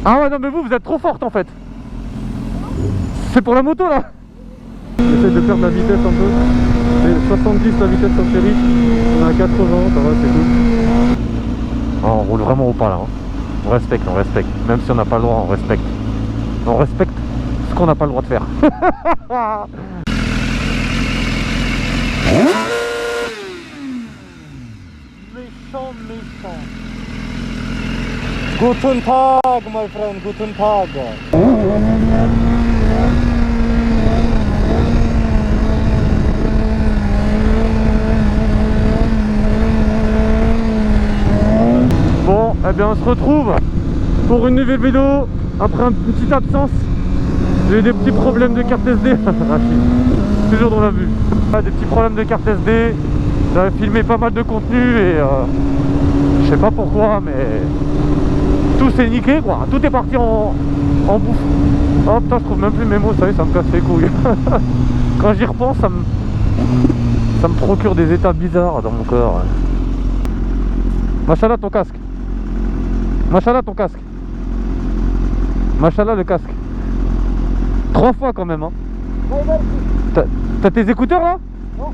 Ah ouais, non mais vous êtes trop forte en fait. C'est pour la moto là. J'essaie de perdre la vitesse un peu. C'est 70 la vitesse en série. On est à 80, ça va, c'est cool. Oh, on roule vraiment au pas là. Hein. On respecte, on respecte. Même si on n'a pas le droit, on respecte. On respecte ce qu'on n'a pas le droit de faire. Méchant, méchant. Guten Tag, my friend, guten Tag. Bon, eh bien on se retrouve pour une nouvelle vidéo après une petite absence. J'ai eu des petits problèmes de carte SD. Rachid, toujours dans la vue. Des petits problèmes de carte SD. J'avais filmé pas mal de contenu et je sais pas pourquoi, mais tout s'est niqué quoi. Tout est parti en bouffe. Oh putain, je trouve même plus mes mots, ça y est, ça me casse les couilles. Quand j'y repense, ça me procure des états bizarres dans mon corps. Machallah ton casque. Machallah ton casque. Machallah le casque. 3 fois quand même hein. T'as tes écouteurs là? Non.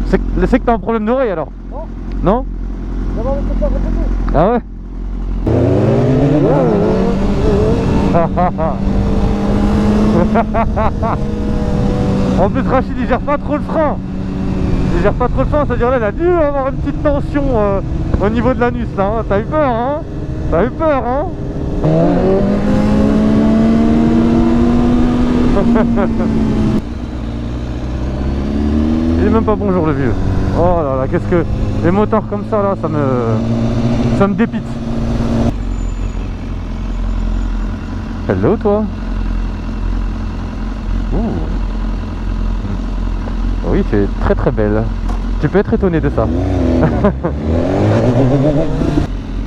C'est que t'as un problème d'oreille alors? Non. Non? Ah ouais. En plus Rachid il gère pas trop le frein. Il gère pas trop le frein, c'est-à-dire là il a dû avoir une petite tension au niveau de l'anus là, hein. T'as eu peur hein? T'as eu peur hein? Il est même pas bonjour le vieux. Oh là là, qu'est-ce que... Les motards comme ça là, ça me dépite. Hello toi. Ouh. Oui, tu es très très belle. Tu peux être étonné de ça.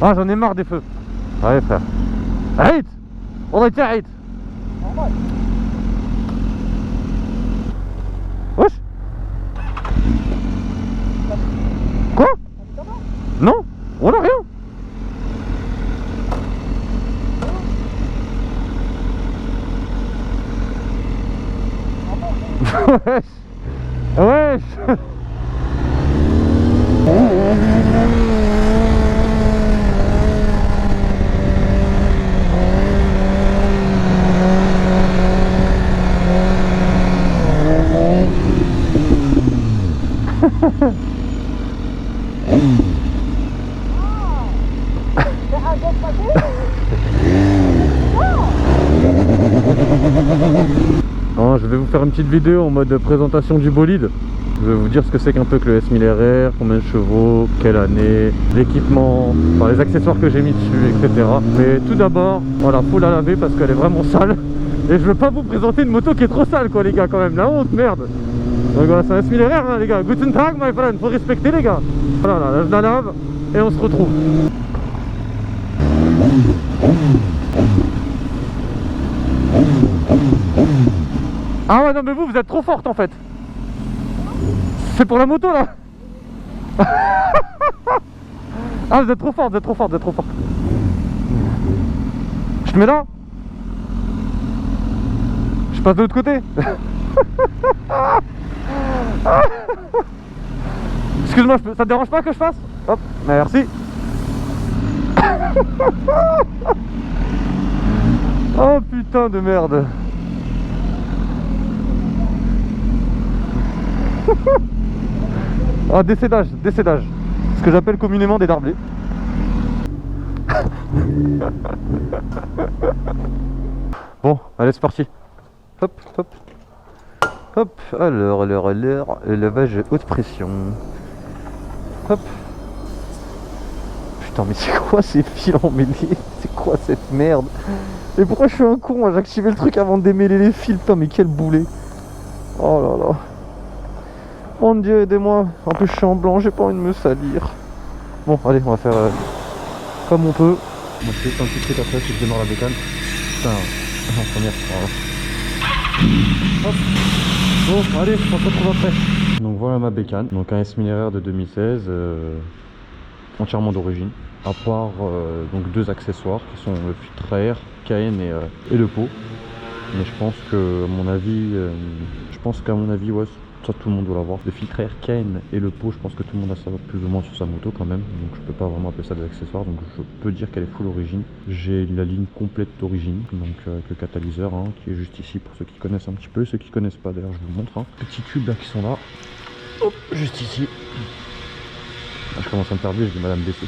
Ah, j'en ai marre des feux. Ouais frère. Arrête. On est arrête. Wesh. Quoi? Non, on a rien. Wesh. Wesh. Non, je vais vous faire une petite vidéo en mode présentation du bolide. Je vais vous dire ce que c'est qu'un peu que le S1000RR, combien de chevaux, quelle année, l'équipement, enfin les accessoires que j'ai mis dessus, etc. Mais tout d'abord, voilà, faut la laver parce qu'elle est vraiment sale. Et je veux pas vous présenter une moto qui est trop sale quoi les gars quand même, la honte, merde. Donc voilà, c'est un S1000RR hein, les gars, Guten Tag my friend, faut respecter les gars. Voilà, là, je la lave et on se retrouve. Ah ouais non mais vous êtes trop forte en fait. C'est pour la moto là. Ah vous êtes trop forte, vous êtes trop forte, vous êtes trop forte. Je te mets là. Je passe de l'autre côté. Excuse-moi, ça te dérange pas que je fasse? Hop, merci. Oh putain de merde. Ah, décédage, décédage. Ce que j'appelle communément des darblés. Bon, allez, c'est parti. Hop, hop. Hop, alors, le lavage haute pression. Hop. Putain, mais c'est quoi ces fils emmêlés? C'est quoi cette merde? Et pourquoi je suis un con? J'ai activé le truc avant de démêler les fils. Putain, mais quel boulet. Oh là là. Mon Dieu, aidez-moi. En plus, je suis en blanc, j'ai pas envie de me salir. Bon, allez, on va faire comme on peut. Moi, je fais un petit truc après, c'est que je démarre la bécane. Putain, en première. Hop. Bon, allez, on se retrouve après. Donc voilà ma bécane. Donc un S1000RR de 2016. entièrement d'origine, à part donc 2 accessoires qui sont le filtre à air, KN et le pot. Mais je pense que, à mon avis, ouais, ça tout le monde doit l'avoir. Le filtre à air KN et le pot, je pense que tout le monde a ça plus ou moins sur sa moto quand même. Donc je peux pas vraiment appeler ça des accessoires. Donc je peux dire qu'elle est full origine. J'ai la ligne complète d'origine, donc avec le catalyseur hein, qui est juste ici pour ceux qui connaissent un petit peu. Ceux qui connaissent pas d'ailleurs, je vous montre. Hein. Petits cubes là qui sont là. Hop, juste ici. Ah, je commence à me perdre, j'ai du mal à me baisser.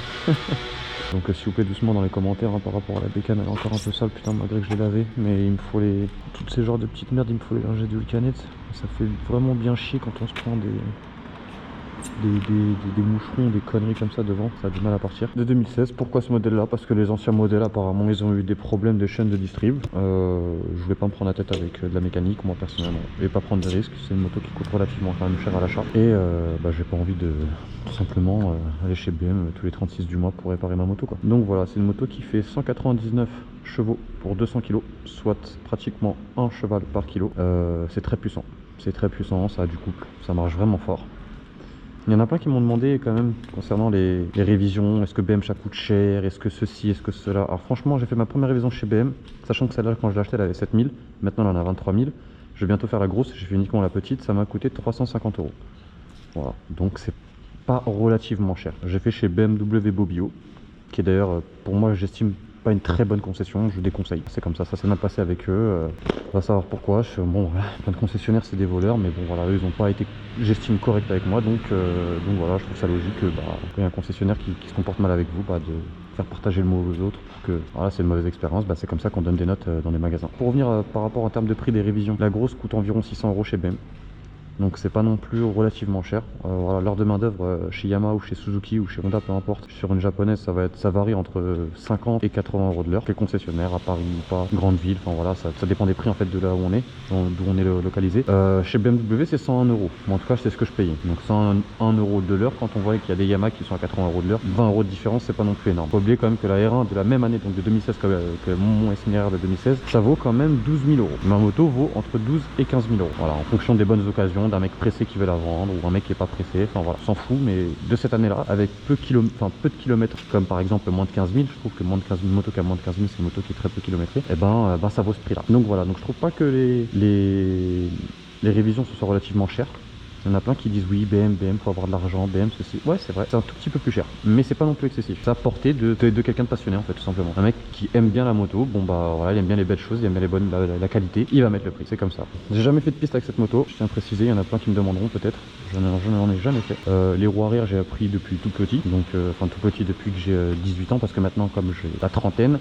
Donc s'il vous plaît doucement dans les commentaires hein, par rapport à la bécane, elle est encore un peu sale putain malgré que je l'ai lavé. Mais il me faut toutes ces genres de petites merdes, il me faut les lingettes de Vulcanette. Ça fait vraiment bien chier quand on se prend des moucherons, des conneries comme ça devant, ça a du mal à partir. De 2016, pourquoi ce modèle là? Parce que les anciens modèles apparemment ils ont eu des problèmes de chaîne de distrib. Je voulais pas me prendre la tête avec de la mécanique, moi personnellement. Je vais pas prendre de risques, c'est une moto qui coûte relativement quand même cher à l'achat. Et j'ai pas envie de tout simplement aller chez BM tous les 36 du mois pour réparer ma moto quoi. Donc voilà, c'est une moto qui fait 199 chevaux pour 200 kg, soit pratiquement 1 cheval par kilo. C'est très puissant, ça a du couple, ça marche vraiment fort. Il y en a plein qui m'ont demandé quand même concernant les révisions, est-ce que BM ça coûte cher, est-ce que ceci, est-ce que cela. Alors franchement j'ai fait ma première révision chez BM, sachant que celle-là quand je l'ai achetée elle avait 7000, maintenant elle en a 23 000. Je vais bientôt faire la grosse, j'ai fait uniquement la petite, ça m'a coûté 350 €. Voilà, donc c'est pas relativement cher. J'ai fait chez BMW Bobbio, qui est d'ailleurs pour moi j'estime pas une très bonne concession, je déconseille. C'est comme ça s'est mal passé avec eux. On va savoir pourquoi. Bon, voilà, plein de concessionnaires c'est des voleurs, mais bon voilà, eux ils ont pas été, j'estime, corrects avec moi, donc voilà, je trouve ça logique que quand il y a un concessionnaire qui se comporte mal avec vous, de faire partager le mot aux autres pour que voilà, c'est une mauvaise expérience, c'est comme ça qu'on donne des notes dans les magasins. Pour revenir par rapport en termes de prix des révisions, la grosse coûte environ 600 € chez BM. Donc c'est pas non plus relativement cher. Voilà, l'heure de main d'œuvre chez Yamaha ou chez Suzuki ou chez Honda, peu importe. Sur une japonaise, ça varie entre 50 et 80 € de l'heure. Les concessionnaires à Paris ou pas, grande ville, enfin voilà, ça dépend des prix en fait de là où on est, d'où on est localisé. Chez BMW c'est 101 €. Mais en tout cas c'est ce que je payais. Donc 101 € de l'heure. Quand on voit qu'il y a des Yamaha qui sont à 80 € de l'heure, 20 € de différence, c'est pas non plus énorme. Faut oublier quand même que la R1 de la même année, donc de 2016 que mon SNR de 2016, ça vaut quand même 12 000 €. Ma moto vaut entre 12 et 15 000 €. Voilà, en fonction des bonnes occasions, d'un mec pressé qui veut la vendre ou un mec qui est pas pressé, enfin voilà, s'en fout. Mais de cette année là, avec peu de kilomètres, comme par exemple moins de 15 000, je trouve que moins de 15 000, une moto qui a moins de 15 000 c'est une moto qui est très peu kilométrée, et ça vaut ce prix là. Donc voilà, donc je trouve pas que les révisions ce soit relativement chères. Il y en a plein qui disent oui, BM, faut avoir de l'argent, BM, ceci. Ouais, c'est vrai, c'est un tout petit peu plus cher, mais c'est pas non plus excessif. C'est à portée de quelqu'un de passionné en fait, tout simplement. Un mec qui aime bien la moto, voilà, il aime bien les belles choses, il aime bien la qualité, il va mettre le prix, c'est comme ça. J'ai jamais fait de piste avec cette moto, je tiens à préciser, il y en a plein qui me demanderont peut-être. Je n'en ai jamais fait. Les roues arrière, j'ai appris depuis tout petit, donc tout petit depuis que j'ai 18 ans, parce que maintenant, comme j'ai la trentaine,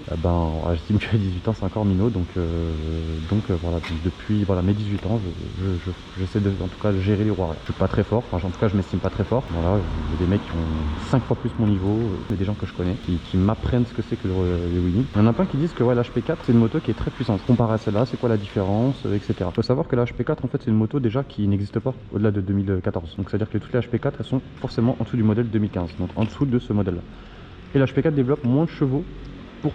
j'estime que 18 ans c'est encore minot, donc voilà, depuis mes 18 ans, j'essaie de, en tout cas, gérer les roues arrière. Je suis pas très fort, en tout cas je m'estime pas très fort. Voilà, il y a des mecs qui ont 5 fois plus mon niveau, des gens que je connais qui m'apprennent ce que c'est que les wheelies. Il y en a plein qui disent que ouais, l'HP4 c'est une moto qui est très puissante. Comparé à celle-là, c'est quoi la différence, etc. Il faut savoir que la HP4 en fait c'est une moto déjà qui n'existe pas au-delà de 2014. Donc c'est à dire que toutes les HP4 elles sont forcément en dessous du modèle 2015, donc en dessous de ce modèle là. Et la HP4 développe moins de chevaux pour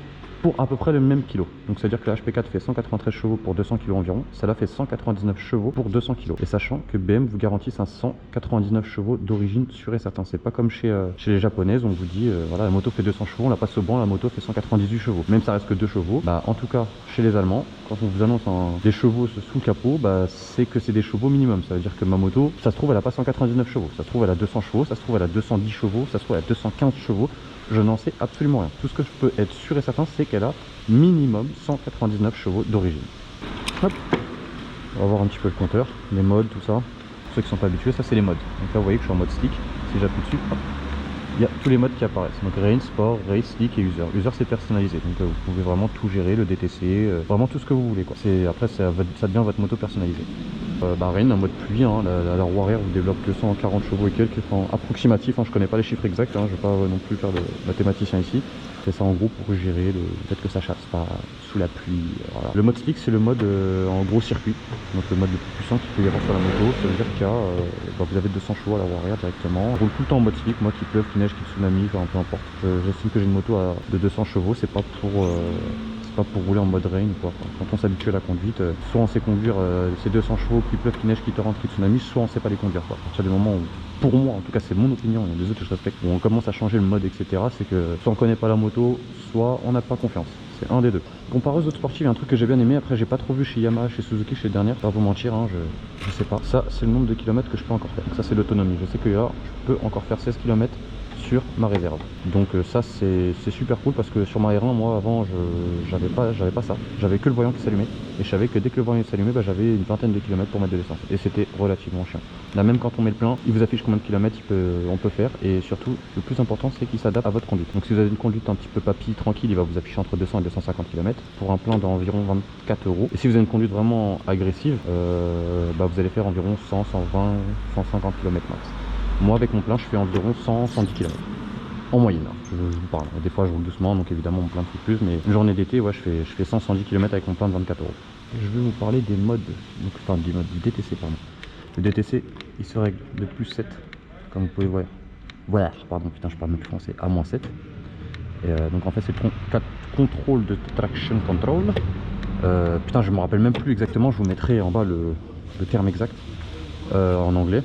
à peu près le même kilo. Donc c'est à dire que la HP4 fait 193 chevaux pour 200 kg environ, celle-là fait 199 chevaux pour 200 kg. Et sachant que BM vous garantisse un 199 chevaux d'origine sûre et certain. C'est pas comme chez les japonaises, on vous dit voilà, la moto fait 200 chevaux, on la passe au banc, la moto fait 198 chevaux. Même ça reste que 2 chevaux. En tout cas chez les Allemands, quand on vous annonce des chevaux sous le capot, c'est que c'est des chevaux minimum. Ça veut dire que ma moto, ça se trouve elle a pas 199 chevaux, ça se trouve elle a 200 chevaux, ça se trouve elle a 210 chevaux, ça se trouve elle a 215 chevaux. Je n'en sais absolument rien. Tout ce que je peux être sûr et certain, c'est qu'elle a minimum 199 chevaux d'origine. Hop, on va voir un petit peu le compteur, les modes, tout ça. Pour ceux qui ne sont pas habitués, ça c'est les modes. Donc là vous voyez que je suis en mode slick. Si j'appuie dessus, hop, il y a tous les modes qui apparaissent. Donc Rain, Sport, Race, Slick et User. User c'est personnalisé, donc vous pouvez vraiment tout gérer, le DTC, vraiment tout ce que vous voulez quoi. Après ça devient votre moto personnalisée. Rain en mode pluie, la roue arrière vous développe que 140 chevaux et quelques, approximatif, je connais pas les chiffres exacts, je vais pas non plus faire de mathématicien ici. C'est ça en gros pour gérer le fait que ça chasse pas sous la pluie. Voilà. Le mode slick c'est le mode en gros circuit, donc le mode le plus puissant qu'il peut y avoir sur la moto. Ça veut dire qu'il y a, vous avez 200 chevaux à la roue arrière directement. Je roule tout le temps en mode slick, moi qu'il pleuve, qu'il neige, qu'il tsunami, peu importe. J'estime que j'ai une moto de 200 chevaux, c'est pas c'est pas pour rouler en mode rain quoi. Quand on s'habitue à la conduite, soit on sait conduire ces 200 chevaux qui pleuvent, qui neige, qui te rentrent, qui tsunami, soit on sait pas les conduire quoi. À partir du moment où, pour moi en tout cas c'est mon opinion, il y a des autres que je respecte, où on commence à changer le mode etc, c'est que soit on connaît pas la moto, soit on n'a pas confiance. C'est un des deux. Comparé aux autres sportifs, il y a un truc que j'ai bien aimé, après j'ai pas trop vu chez Yamaha, chez Suzuki, chez les dernières, pas vous mentir, hein, je sais pas. Ça c'est le nombre de kilomètres que je peux encore faire. Donc ça c'est l'autonomie. Je sais que là je peux encore faire 16 km sur ma réserve. Donc ça c'est super cool parce que sur ma R1 moi avant j'avais pas ça. J'avais que le voyant qui s'allumait et je savais que dès que le voyant s'allumait bah, j'avais une vingtaine de kilomètres pour mettre de l'essence et c'était relativement chiant. Là même quand on met le plein il vous affiche combien de kilomètres on peut faire et surtout le plus important c'est qu'il s'adapte à votre conduite. Donc si vous avez une conduite un petit peu papy tranquille il va vous afficher entre 200 et 250 km pour un plein d'environ 24 €. Et si vous avez une conduite vraiment agressive bah, vous allez faire environ 100, 120, 150 km max. Moi avec mon plein je fais environ 100, 110 km en moyenne, je vous parle. Des fois je roule doucement donc évidemment mon plein de plus, mais une journée d'été ouais, je fais 100, 110 km avec mon plein de 24 €. Je vais vous parler des modes, donc, enfin du DTC pardon. Le DTC il se règle de +7 comme vous pouvez voir. Voilà, pardon putain je parle même plus français, à -7. Et donc en fait c'est le contrôle de traction control. Putain je me rappelle même plus exactement, je vous mettrai en bas le terme exact en anglais.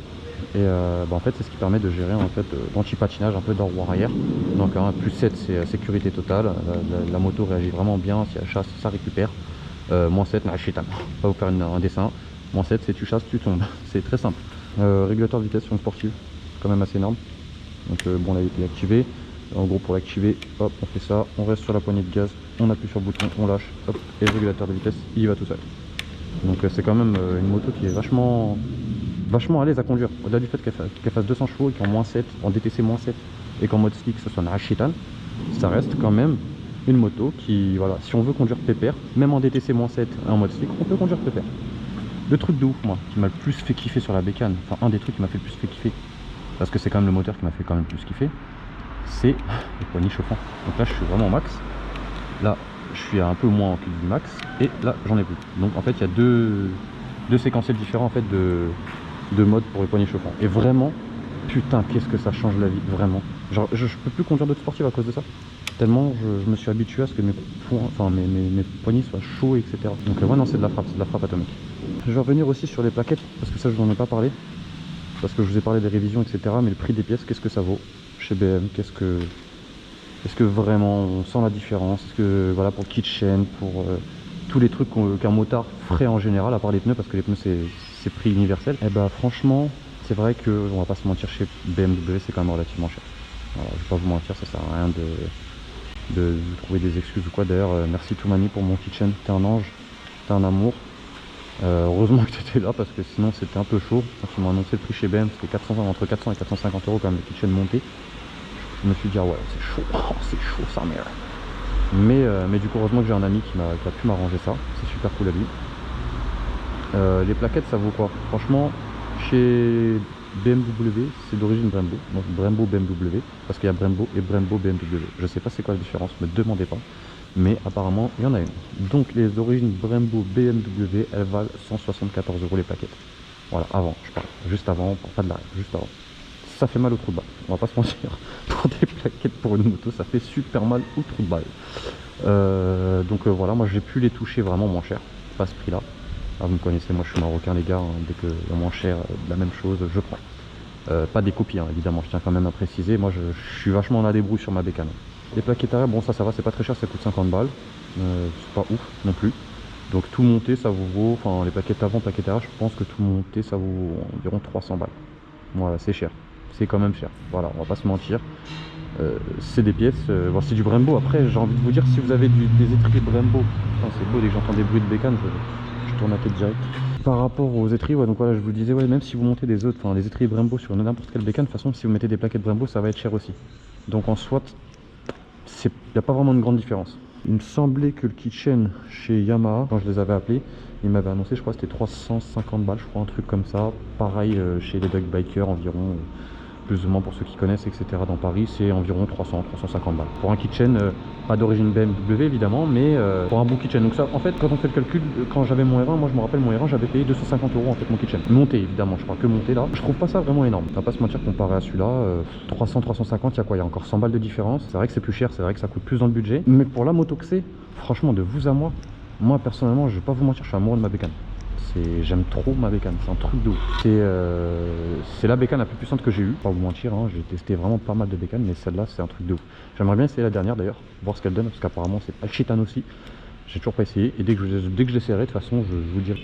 Et bah en fait c'est ce qui permet de gérer en fait l'anti-patinage un peu dans roue arrière. Donc +7 c'est sécurité totale, la moto réagit vraiment bien, si elle chasse ça récupère. -7 on va vous faire un dessin. -7 c'est tu chasses tu tombes, c'est très simple. Régulateur de vitesse sur une sportive, quand même assez énorme. Donc bon là il est activé. En gros pour l'activer, hop on fait ça, on reste sur la poignée de gaz, on appuie sur le bouton, on lâche, hop, et le régulateur de vitesse il y va tout seul. Donc c'est quand même une moto qui est vachement à l'aise à conduire. Au-delà du fait qu'elle fasse 200 chevaux et qu'en -7, en DTC -7 et qu'en mode slick ce soit une Rashitan, ça reste quand même une moto qui, voilà, si on veut conduire pépère, même en DTC -7 et en mode slick, on peut conduire pépère. Le truc de ouf, moi, qui m'a le plus fait kiffer sur la bécane, enfin un des trucs qui m'a fait le plus fait kiffer, parce que c'est quand même le moteur qui m'a fait quand même le plus kiffer, c'est les poignées chauffants. Donc là je suis vraiment au max, là je suis un peu moins en cul du max, et là j'en ai plus. Donc en fait il y a deux séquentiels différents en fait de mode pour les poignées chauffants. Et vraiment, putain, qu'est-ce que ça change la vie, vraiment. Genre, je peux plus conduire d'autres sportives à cause de ça. Tellement je me suis habitué à ce que mes poignets soient chauds, etc. Donc ouais, non, c'est de la frappe atomique. Je vais revenir aussi sur les plaquettes, parce que ça, je n'en ai pas parlé. Parce que je vous ai parlé des révisions, etc. Mais le prix des pièces, qu'est-ce que ça vaut chez BM? Est-ce que vraiment on sent la différence? Est-ce que, voilà, pour le kit chaîne, pour tous les trucs qu'un motard ferait en général, à part les pneus, parce que les pneus c'est prix universel, et bah franchement c'est vrai que on va pas se mentir, chez BMW c'est quand même relativement cher. Voilà, je vais pas vous mentir, ça sert à rien de trouver des excuses ou quoi. D'ailleurs merci Toumani pour mon kitchen, t'es un ange, t'es un amour. Heureusement que tu étais là parce que sinon c'était un peu chaud. Quand ils m'ont annoncé le prix chez BM, c'était entre 400 et 450 € quand même le kitchen monté. Je me suis dit ah ouais c'est chaud, oh, c'est chaud sa mère. Mais du coup heureusement que j'ai un ami qui a pu m'arranger ça, c'est super cool à lui. Les plaquettes ça vaut quoi? Franchement chez BMW c'est d'origine Brembo, donc Brembo BMW, parce qu'il y a Brembo et Brembo BMW. Je sais pas c'est quoi la différence, me demandez pas, mais apparemment il y en a une. Donc les origines Brembo BMW elles valent 174 € les plaquettes. Voilà, avant je parle, juste avant, on parle pas de l'arrière, juste avant. Ça fait mal au trou de balle, on va pas se mentir. Pour des plaquettes pour une moto ça fait super mal au trou de balle. Donc voilà, moi j'ai pu les toucher vraiment moins cher, pas à ce prix là. Ah, vous me connaissez, moi je suis marocain les gars, hein, dès que le moins cher, la même chose, je prends. Pas des copies hein, évidemment, je tiens quand même à préciser, moi je suis vachement à la débrouille sur ma bécane. Les plaquettes arrière, bon ça va, c'est pas très cher, ça coûte 50 balles, c'est pas ouf non plus. Donc tout monté ça vous vaut, enfin les plaquettes avant, plaquettes arrière, je pense que tout monté ça vaut environ 300 balles. Voilà, c'est cher, c'est quand même cher, voilà, on va pas se mentir. C'est des pièces, bon, c'est du Brembo. Après j'ai envie de vous dire, si vous avez des étriers Brembo, c'est beau dès que j'entends des bruits de bécane, je tourne la tête direct. Par rapport aux étriers, ouais, donc voilà, je vous le disais, ouais, même si vous montez des étriers Brembo sur n'importe quelle bécane, de toute façon si vous mettez des plaquettes Brembo ça va être cher aussi. Donc en soit, il n'y a pas vraiment une grande différence. Il me semblait que le kitchen chez Yamaha, quand je les avais appelés, ils m'avaient annoncé, je crois que c'était 350 balles, je crois, un truc comme ça. Pareil chez les Dog Bikers, environ plus ou moins pour ceux qui connaissent, etc. Dans Paris, c'est environ 300-350 balles. Pour un kitchen, pas d'origine BMW évidemment, mais pour un bon kitchen. Donc ça, en fait, quand on fait le calcul, quand j'avais mon R1, moi je me rappelle mon R1, j'avais payé 250 € en fait mon kitchen. Monté évidemment, je parle que monté là. Je trouve pas ça vraiment énorme. On va pas se mentir, comparé à celui-là, 300-350, il y a quoi? Il y a encore 100 balles de différence. C'est vrai que c'est plus cher, c'est vrai que ça coûte plus dans le budget. Mais pour la moto que c'est, franchement, de vous à moi personnellement, je vais pas vous mentir, je suis amoureux de ma bécane. J'aime trop ma bécane, c'est un truc de ouf. C'est la bécane la plus puissante que j'ai eue, pas vous mentir, hein, j'ai testé vraiment pas mal de bécanes, mais celle-là c'est un truc de ouf. J'aimerais bien essayer la dernière d'ailleurs, voir ce qu'elle donne, parce qu'apparemment c'est pas chitan aussi. J'ai toujours pas essayé, et dès que je l'essaierai, de toute façon je vous dirai.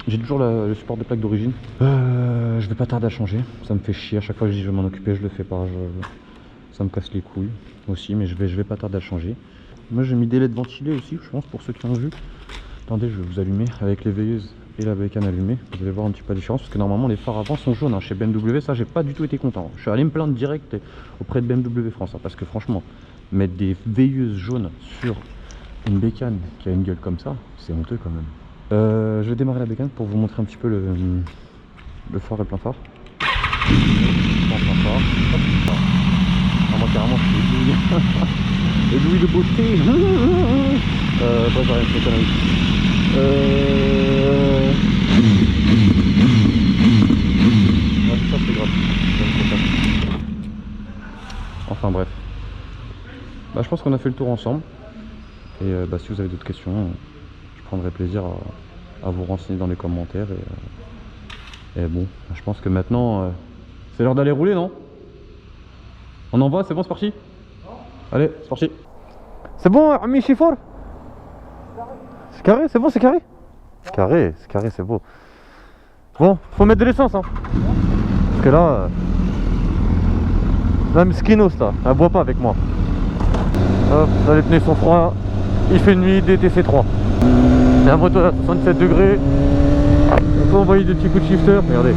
J'ai toujours le support de plaque d'origine. Je vais pas tarder à changer, ça me fait chier, à chaque fois que je dis je vais m'en occuper, je le fais pas, ça me casse les couilles aussi, mais je vais pas tarder à changer. Moi j'ai mis des LED ventilés aussi, je pense, pour ceux qui ont vu. Attendez, je vais vous allumer avec les veilleuses et la bécane allumée. Vous allez voir un petit peu la différence, parce que normalement les phares avant sont jaunes, hein. Chez BMW, ça j'ai pas du tout été content. Je suis allé me plaindre direct auprès de BMW France, hein, parce que franchement, mettre des veilleuses jaunes sur une bécane qui a une gueule comme ça, c'est honteux quand même. Je vais démarrer la bécane pour vous montrer un petit peu le phare et le plein phare. Plein phare. Hop. Ah, moi carrément je suis ébloui. Ébloui de beauté. Bref, rien, c'est connerie. Ouais, ça c'est grave. Enfin bref. Bah, je pense qu'on a fait le tour ensemble. Et si vous avez d'autres questions, je prendrai plaisir à vous renseigner dans les commentaires. Et bon, je pense que maintenant, c'est l'heure d'aller rouler, non? On en va, c'est bon, c'est parti? Allez, c'est parti. C'est bon, Ami Chifor? C'est carré, c'est bon, c'est carré? C'est carré, c'est beau. Bon, faut mettre de l'essence, hein. Parce que là, même Skinos là, elle boit pas avec moi. Hop, là les pneus sont froids, il fait nuit, DTC 3. La moto à 67 degrés. On peut envoyer des petits coups de shifter, regardez.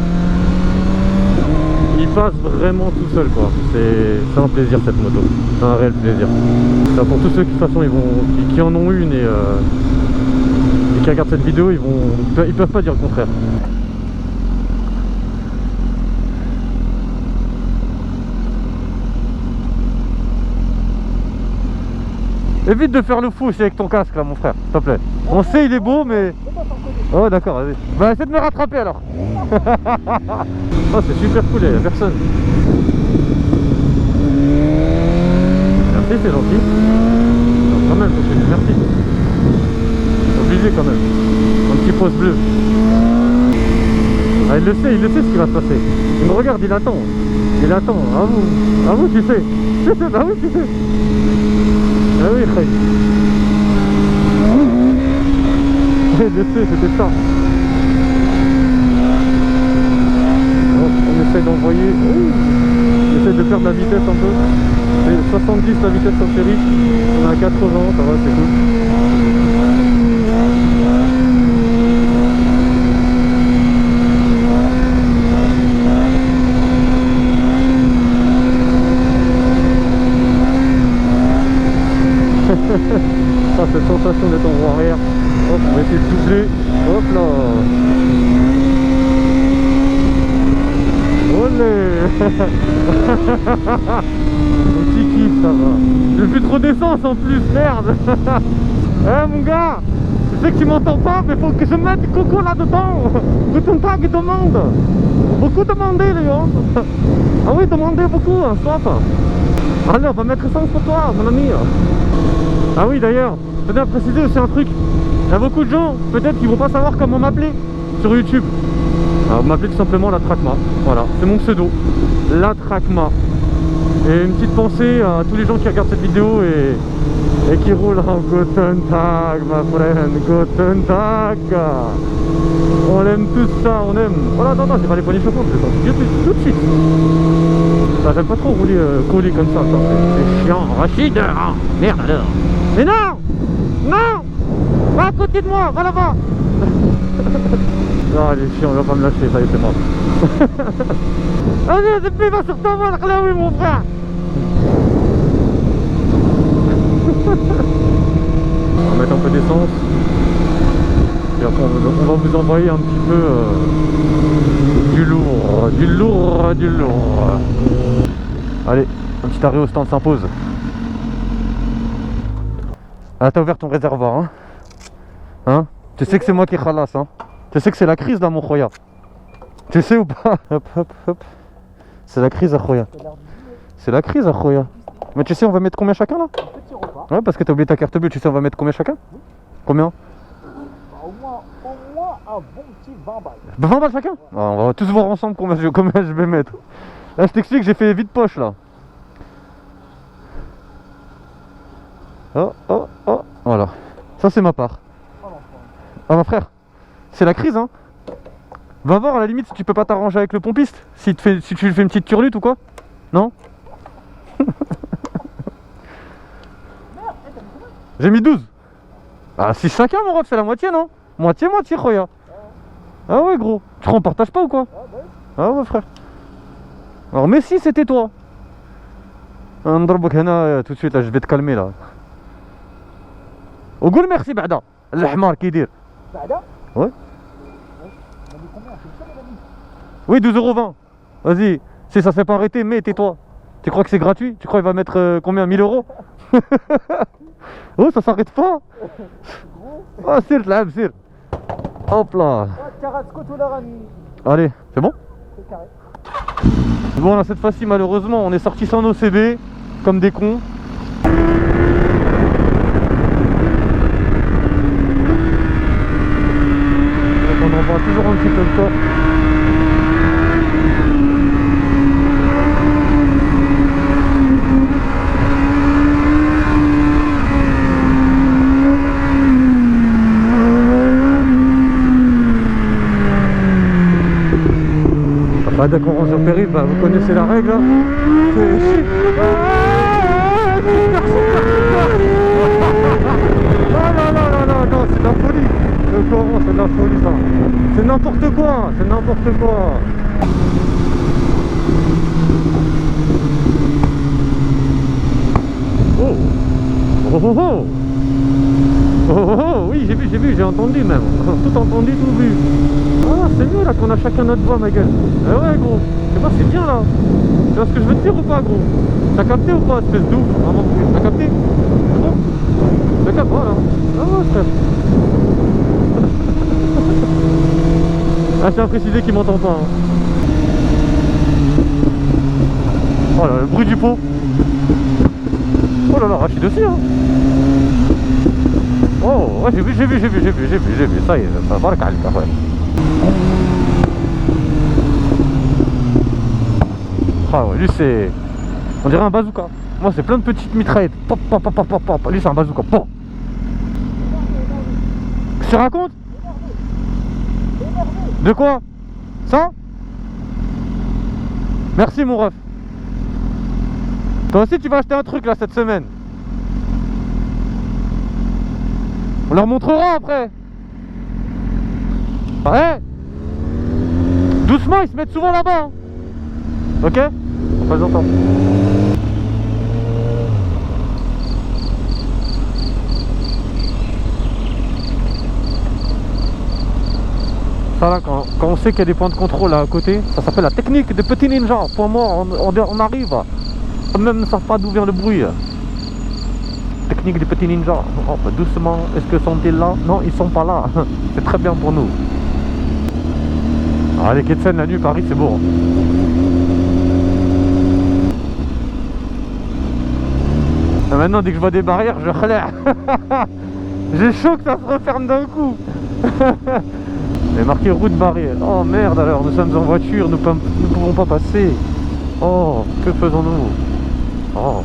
Il passe vraiment tout seul quoi. C'est un plaisir cette moto. C'est un réel plaisir. Là, pour tous ceux qui de toute façon qui en ont une et qui regardent cette vidéo, ils peuvent pas dire le contraire. Évite de faire le fou aussi avec ton casque là mon frère, s'il te plaît. On sait il est beau mais... Oh d'accord, vas-y. Bah essaie de me rattraper alors. Oh c'est super cool, il n'y a personne. Merci, c'est gentil. Non, quand même, faut que je dise merci. Obligé quand même. Un petit pouce bleu. Ah, il le sait ce qui va se passer. Il me regarde, il attend. Il attend, à vous tu sais. Ah oui tu sais. Ah oui frère. Il le sait, c'était ça. On essaie d'envoyer. On essaie de perdre la vitesse un peu. C'est 70 la vitesse en série. On est à 80, ça va, c'est cool. Ah, cette sensation d'être en roue arrière. Hop, on va essayer de doubler. Hop là. Olé. Mon petit kiff, ça va. J'ai plus trop d'essence en plus, merde. Mon gars, je sais que tu m'entends pas, mais faut que je mette du coco là-dedans. Guten Tag demande. Beaucoup demandé, les gars. Ah oui, demandez beaucoup, hein, stop. Allez, on va mettre essence pour toi, mon ami. Ah oui, d'ailleurs, je tenais à préciser aussi un truc. Il y a beaucoup de gens, peut-être, qui vont pas savoir comment m'appeler sur YouTube. Alors, vous m'appelez tout simplement la Tracma. Voilà, c'est mon pseudo. La Tracma. Et une petite pensée à tous les gens qui regardent cette vidéo et qui roulent en Guten Tag, ma friend. Guten Tag. On aime tout ça, on aime. Voilà, non, j'ai pas les poignées chauffantes, je vais sortir tout de suite. Ah, j'aime pas trop rouler collé comme ça, c'est chiant. Rachid, ah, merde alors. Mais non, non, va à côté de moi, va là-bas. Non, il est chiant, il va pas me lâcher, ça y est, c'est mort. Allez, c'est plus, va sur ta voie, là oui, mon frère. On va mettre un peu d'essence. Et après, on va vous envoyer un petit peu du lourd. du lourd, du lourd. Allez, un petit arrêt au stand s'impose. Ah, t'as ouvert ton réservoir, hein? Hein? Tu sais que c'est moi qui khalass, hein? Tu sais que c'est la crise là, mon khoya. Tu sais ou pas? Hop, hop, hop. C'est la crise à khoya. C'est la crise à khoya. Mais tu sais, on va mettre combien chacun là? Ouais, parce que t'as oublié ta carte bleue, tu sais, on va mettre combien chacun? Combien? Au moins un bon petit 20 balles. 20 balles chacun? Ah, on va tous voir ensemble combien je vais mettre. Là, je t'explique, j'ai fait vide poche là. Oh, oh, oh. Voilà. Ça, c'est ma part. Ah, mon frère, c'est la crise, hein. Va voir à la limite si tu peux pas t'arranger avec le pompiste. Si tu lui fais une petite turlute ou quoi. Non? J'ai mis 12. Ah, si chacun, mon ref, c'est la moitié, non? Moitié, khoya. Ah ouais, gros. Tu crois on partage pas ou quoi? Ah ouais, frère. Alors, mais si c'était toi. Tout de suite, là, je vais te calmer, là. وقول merci بعدا الحمار كي يدير. بعدا؟ Ouais. On a mis combien? C'est ça, on a mis. Oui, 12,20 €. Vas-y, si ça s'est pas arrêté, mais tais-toi. Tu crois que c'est gratuit? Tu crois qu'il va mettre combien? 1000 €? Oh, ça s'arrête pas. Oh, sir, l'ab, sir. Hop là. Allez, c'est bon? C'est carré. Bon, là, cette fois-ci, malheureusement, on est sorti sans nos CB, comme des cons. Donc, on en voit toujours un petit peu le corps. Bah, dès qu'on range au périph', bah, vous connaissez la règle. Hein. Ah là là là là, non, c'est de la folie. Le Coran, c'est de la folie ça. C'est n'importe quoi, c'est n'importe quoi. Oh. Oh oh oh. Oh oh oh, oui, j'ai vu, j'ai entendu même. Tout entendu, tout vu. Ah, c'est mieux là qu'on a chacun notre voix, ma gueule. Eh ouais, gros. Je sais pas, c'est bien là. Tu vois ce que je veux te dire ou pas, gros? T'as capté ou pas, espèce d'ouf? Vraiment, t'as capté? C'est bon? T'as capté, voilà. Ah ouais, frère. Ah, je tiens à préciser qu'il m'entend pas. Hein. Oh là, le bruit du pot. Oh là là, Rachid aussi, hein. Oh, ouais, j'ai vu, ça y est, ça va le calme, ouais. Ah ouais, lui c'est... On dirait un bazooka. Moi c'est plein de petites mitraillettes. Pop, pop, pop, pop, pop. Lui c'est un bazooka. Pop. Qu'est-ce que tu racontes? De quoi? Ça? Merci mon ref. Toi aussi tu vas acheter un truc là cette semaine. On leur montrera après. Ouais. Doucement, ils se mettent souvent là-bas. Hein. Ok? On passe longtemps. Ça là, quand on sait qu'il y a des points de contrôle là à côté, ça s'appelle la technique des petits ninjas. Point mort, on arrive. Même ne savent pas d'où vient le bruit. Technique des petits ninjas. Oh, bah, doucement, est-ce que sont-ils là? Non, ils sont pas là. C'est très bien pour nous. Ah, les quais de Seine la nuit, Paris, c'est beau. Hein. Et maintenant, dès que je vois des barrières, je relève. J'ai chaud que ça se referme d'un coup. Il est marqué route barrière. Oh merde alors, nous sommes en voiture, nous ne pouvons pas passer. Oh, que faisons-nous? Oh.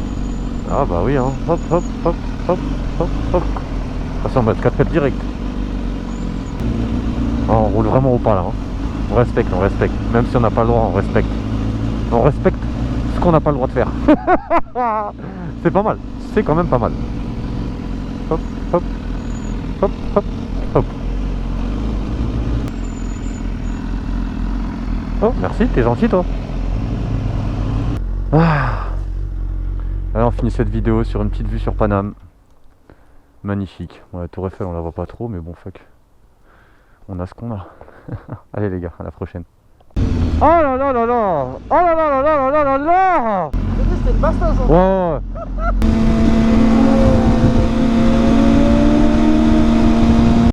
Ah bah oui, hein. Hop, hop, hop, hop, hop, hop. Ça on va être 4 mètres direct. Oh, on roule vraiment au pas là. Hein. On respecte. Même si on n'a pas le droit, on respecte. On respecte ce qu'on n'a pas le droit de faire. C'est pas mal. C'est quand même pas mal. Hop, hop, hop, hop, hop. Oh, merci, t'es gentil toi. Ah. Alors on finit cette vidéo sur une petite vue sur Paname. Magnifique. Bon, la tour Eiffel on la voit pas trop mais bon fuck. On a ce qu'on a. Allez les gars, à la prochaine. Oh là là là là. Oh là là là là là là là là. C'était une bastos. Ouais, ouais.